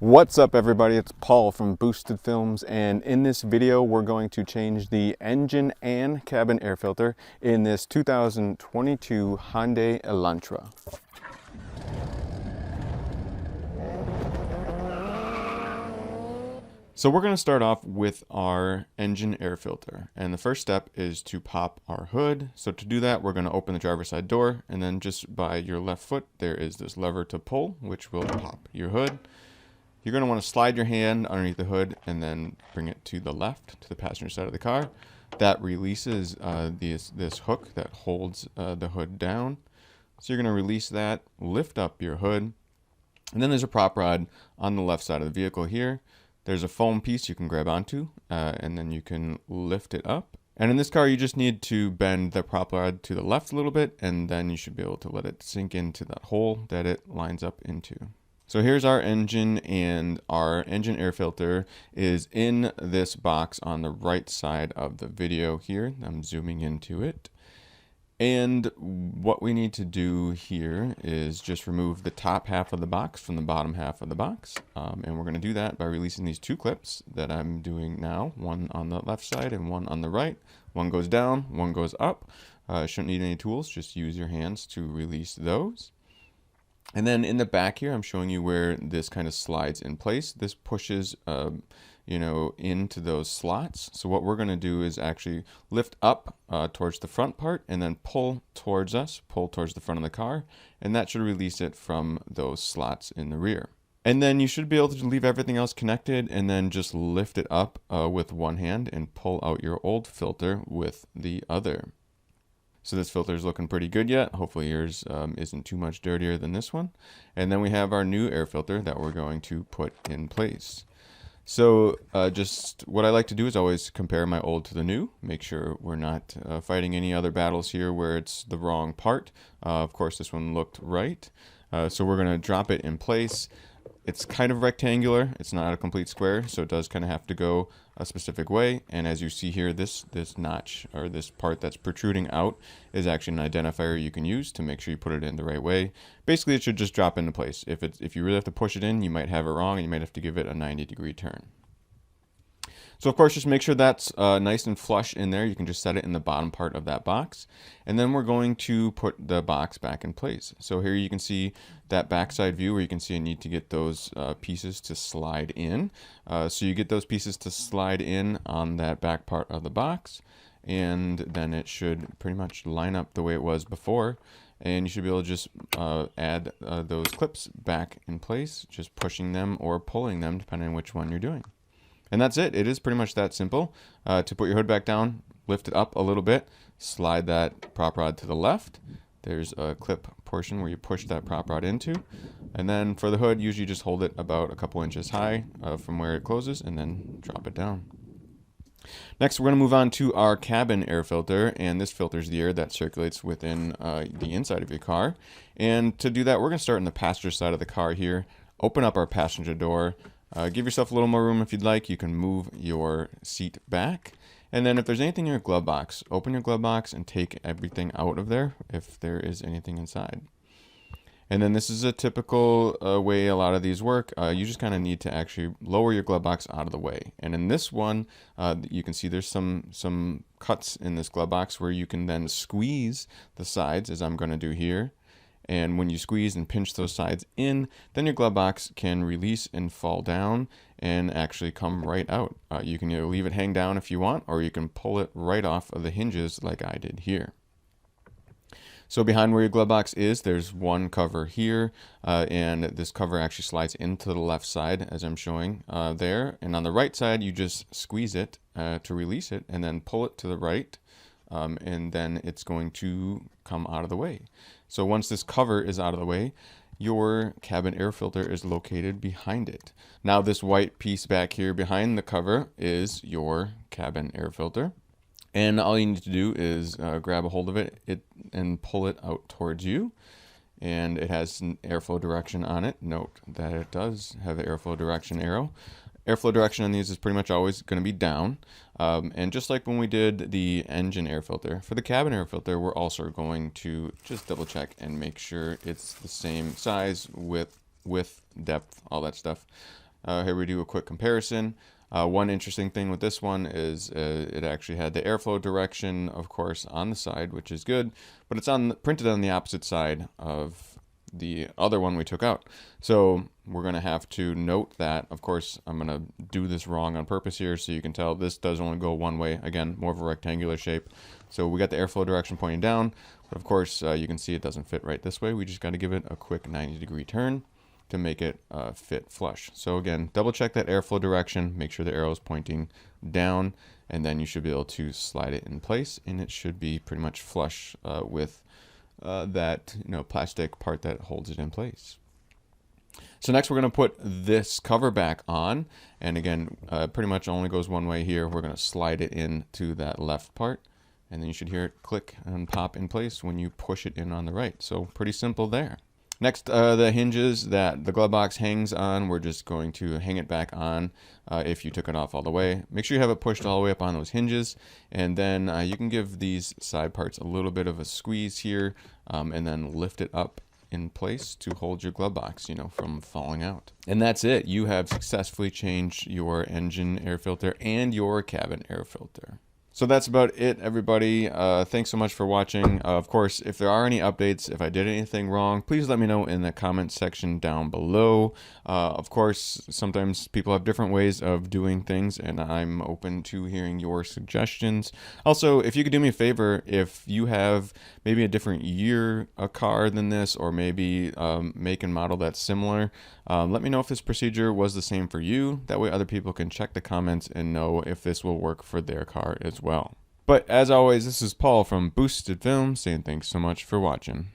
What's up everybody, it's Paul from Boosted Films, and in this video we're going to change the engine and cabin air filter in this 2022 Hyundai Elantra. So we're going to start off with our engine air filter, and the first step is to pop our hood. So to do that, we're going to open the driver's side door, and then just by your left foot there is this lever to pull, which will pop your hood. You're going to want to slide your hand underneath the hood and then bring it to the left, to the passenger side of the car. That releases this hook that holds the hood down. So you're going to release that, lift up your hood, and then there's a prop rod on the left side of the vehicle here. There's a foam piece you can grab onto, and then you can lift it up. And in this car, you just need to bend the prop rod to the left a little bit, and then you should be able to let it sink into that hole that it lines up into. So here's our engine, and our engine air filter is in this box on the right side of the video here. I'm zooming into it. And what we need to do here is just remove the top half of the box from the bottom half of the box. And we're going to do that by releasing these two clips that I'm doing now, one on the left side and one on the right. One goes down, one goes up. Shouldn't need any tools, just use your hands to release those. And then in the back here, I'm showing you where this kind of slides in place. This pushes, into those slots. So what we're going to do is actually lift up towards the front part and then pull towards the front of the car. And that should release it from those slots in the rear. And then you should be able to leave everything else connected and then just lift it up with one hand and pull out your old filter with the other. So this filter is looking pretty good yet. Hopefully yours isn't too much dirtier than this one. And then we have our new air filter that we're going to put in place. So just what I like to do is always compare my old to the new. Make sure we're not fighting any other battles here where it's the wrong part. Of course, this one looked right. So we're going to drop it in place. It's kind of rectangular. It's not a complete square, so it does kind of have to go a specific way. And as you see here, this notch, or this part that's protruding out, is actually an identifier you can use to make sure you put it in the right way. Basically, it should just drop into place. If you really have to push it in, you might have it wrong, and you might have to give it a 90-degree turn. So of course, just make sure that's nice and flush in there. You can just set it in the bottom part of that box. And then we're going to put the box back in place. So here you can see that backside view where you can see I need to get those pieces to slide in. So you get those pieces to slide in on that back part of the box. And then it should pretty much line up the way it was before. And you should be able to just add those clips back in place, just pushing them or pulling them depending on which one you're doing. And that's it. It is pretty much that simple. To put your hood back down, lift it up a little bit, slide that prop rod to the left. There's a clip portion where you push that prop rod into. And then for the hood, usually just hold it about a couple inches high from where it closes and then drop it down. Next, we're going to move on to our cabin air filter, and this filters the air that circulates within the inside of your car. And to do that, we're going to start in the passenger side of the car here, open up our passenger door. Give yourself a little more room if you'd like. You can move your seat back. And then if there's anything in your glove box, open your glove box and take everything out of there if there is anything inside. And then this is a typical way a lot of these work. You just kind of need to actually lower your glove box out of the way. And in this one, you can see there's some cuts in this glove box where you can then squeeze the sides, as I'm going to do here. And when you squeeze and pinch those sides in, then your glove box can release and fall down and actually come right out. You can either leave it hang down if you want, or you can pull it right off of the hinges like I did here. So behind where your glove box is, there's one cover here, and this cover actually slides into the left side as I'm showing there. And on the right side, you just squeeze it to release it and then pull it to the right. And then it's going to come out of the way. So once this cover is out of the way, your cabin air filter is located behind it. Now this white piece back here behind the cover is your cabin air filter. And all you need to do is grab a hold of it and pull it out towards you. And it has an airflow direction on it. Note that it does have an airflow direction arrow. Airflow direction on these is pretty much always going to be down. And just like when we did the engine air filter, for the cabin air filter, we're also going to just double check and make sure it's the same size, width, depth, all that stuff. Here we do a quick comparison. One interesting thing with this one is it actually had the airflow direction, of course, on the side, which is good, but it's printed on the opposite side of the other one we took out. So we're going to have to note that. Of course, I'm going to do this wrong on purpose here, so you can tell this does only go one way. Again, more of a rectangular shape. So we got the airflow direction pointing down, but of course, you can see it doesn't fit right this way. We just got to give it a quick 90-degree turn to make it fit flush. So again, double check that airflow direction, make sure the arrow is pointing down, and then you should be able to slide it in place, and it should be pretty much flush with that plastic part that holds it in place. So next we're going to put this cover back on, and again, pretty much only goes one way here. We're going to slide it into that left part, and then you should hear it click and pop in place when you push it in on the right. So pretty simple there. Next, the hinges that the glove box hangs on, we're just going to hang it back on if you took it off all the way. Make sure you have it pushed all the way up on those hinges, and then you can give these side parts a little bit of a squeeze here, and then lift it up in place to hold your glove box, from falling out. And that's it. You have successfully changed your engine air filter and your cabin air filter. So that's about it, everybody. Thanks so much for watching. Of course, if there are any updates, if I did anything wrong, please let me know in the comment section down below. Of course, sometimes people have different ways of doing things, and I'm open to hearing your suggestions. Also, if you could do me a favor, if you have maybe a different year a car than this, or maybe make and model that's similar, let me know if this procedure was the same for you. That way other people can check the comments and know if this will work for their car as well. But as always, this is Paul from Boosted Film saying thanks so much for watching.